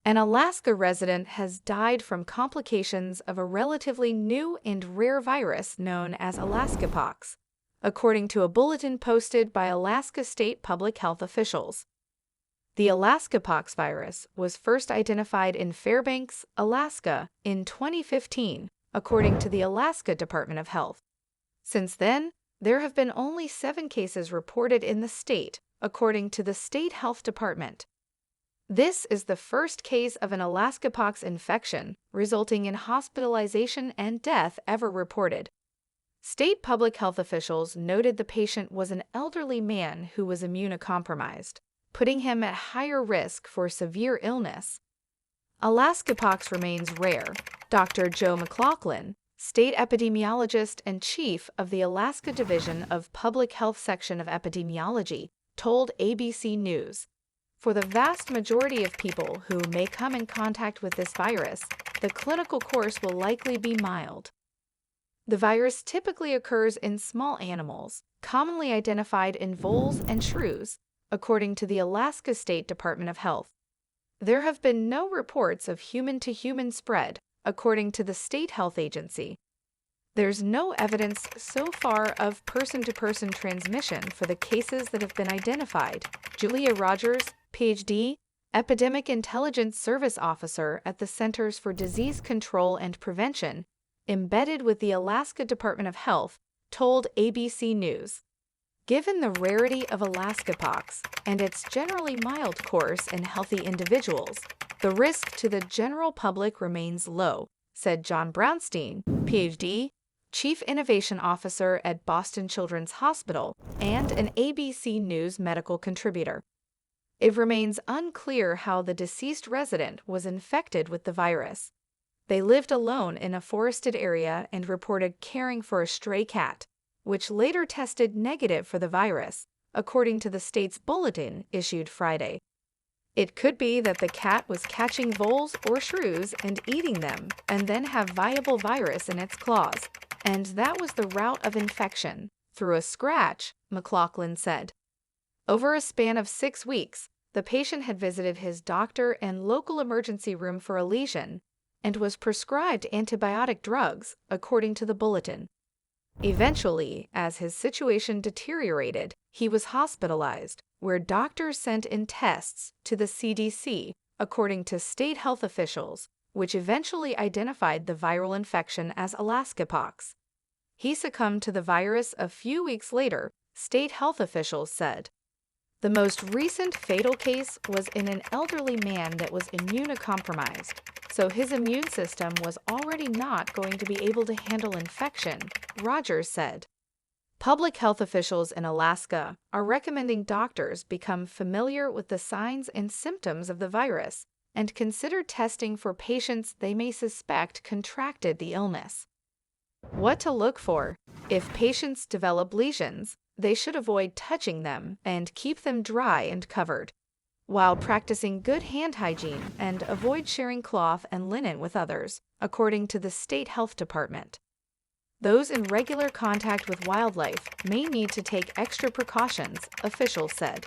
An Alaska resident has died from complications of a relatively new and rare virus known as Alaskapox, according to a bulletin posted by Alaska state public health officials. The Alaskapox virus was first identified in Fairbanks, Alaska, in 2015, according to the Alaska Department of Health. Since then, there have been only 7 cases reported in the state, according to the state health department. This is the first case of an Alaskapox infection, resulting in hospitalization and death ever reported. State public health officials noted the patient was an elderly man who was immunocompromised, putting him at higher risk for severe illness. Alaskapox remains rare. Dr. Joe McLaughlin, state epidemiologist and chief of the Alaska Division of Public Health Section of Epidemiology, told ABC News, "For the vast majority of people who may come in contact with this virus, the clinical course will likely be mild." The virus typically occurs in small animals, commonly identified in voles and shrews, according to the Alaska State Department of Health. There have been no reports of human-to-human spread, according to the state health agency. There's no evidence so far of person-to-person transmission for the cases that have been identified. Julia Rogers, Ph.D., Epidemic Intelligence Service Officer at the Centers for Disease Control and Prevention, embedded with the Alaska Department of Health, told ABC News, "Given the rarity of Alaskapox and its generally mild course in healthy individuals, the risk to the general public remains low," said John Brownstein, Ph.D., Chief Innovation Officer at Boston Children's Hospital and an ABC News medical contributor. It remains unclear how the deceased resident was infected with the virus. They lived alone in a forested area and reported caring for a stray cat, which later tested negative for the virus, according to the state's bulletin issued Friday. It could be that the cat was catching voles or shrews and eating them, and then have viable virus in its claws, and that was the route of infection, through a scratch, McLaughlin said. Over a span of 6 weeks, the patient had visited his doctor and local emergency room for a lesion, and was prescribed antibiotic drugs, according to the bulletin. Eventually, as his situation deteriorated, he was hospitalized, where doctors sent in tests to the CDC, according to state health officials, which eventually identified the viral infection as Alaskapox. He succumbed to the virus a few weeks later, state health officials said. The most recent fatal case was in an elderly man that was immunocompromised, so his immune system was already not going to be able to handle infection, Rogers said. Public health officials in Alaska are recommending doctors become familiar with the signs and symptoms of the virus and consider testing for patients they may suspect contracted the illness. What to look for? If patients develop lesions, they should avoid touching them and keep them dry and covered, while practicing good hand hygiene and avoid sharing cloth and linen with others, according to the state health department. Those in regular contact with wildlife may need to take extra precautions, officials said.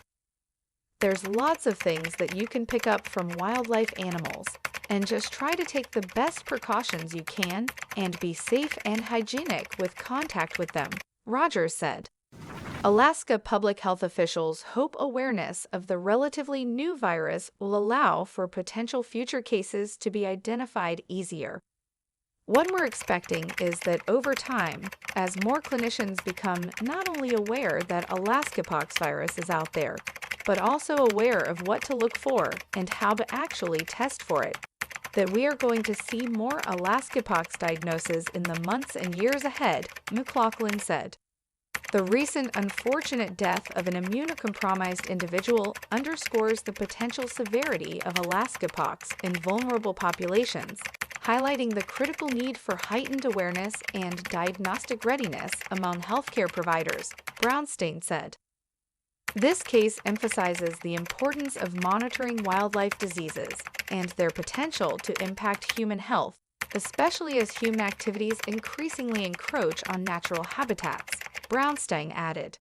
There's lots of things that you can pick up from wildlife animals, and just try to take the best precautions you can and be safe and hygienic with contact with them, Rogers said. Alaska public health officials hope awareness of the relatively new virus will allow for potential future cases to be identified easier. What we're expecting is that over time, as more clinicians become not only aware that Alaskapox virus is out there, but also aware of what to look for and how to actually test for it, that we are going to see more Alaskapox diagnoses in the months and years ahead, McLaughlin said. The recent unfortunate death of an immunocompromised individual underscores the potential severity of Alaskapox in vulnerable populations, highlighting the critical need for heightened awareness and diagnostic readiness among healthcare providers, Brownstein said. This case emphasizes the importance of monitoring wildlife diseases and their potential to impact human health, especially as human activities increasingly encroach on natural habitats, Brownstein added.